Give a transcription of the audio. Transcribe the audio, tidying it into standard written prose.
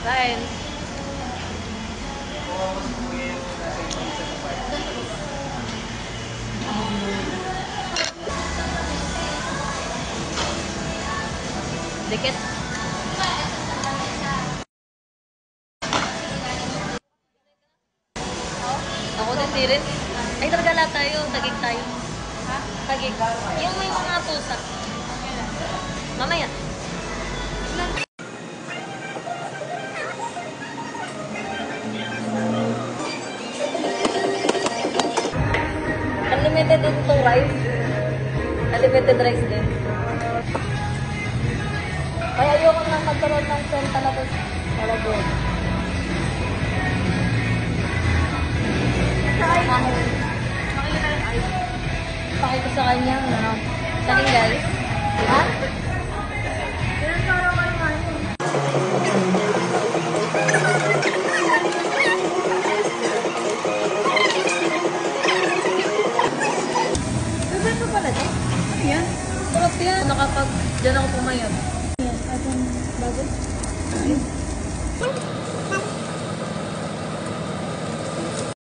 Kain. Dikit. Ako din rin. Ay, targala tayo. Tagig tayo. Ha? Tagig. Yung may mga pusa. Mamaya. Unlimited din itong rice. Unlimited rice din. Kaya ayoko nang magkaroon ng kwenta na ito. Para doon. Pakita ko sa kanya. Saling guys. Ha? Ito pala ito? Ano yan? Sarap yan. Nakapag dyan ako pumayag. Ayan. Atong bago?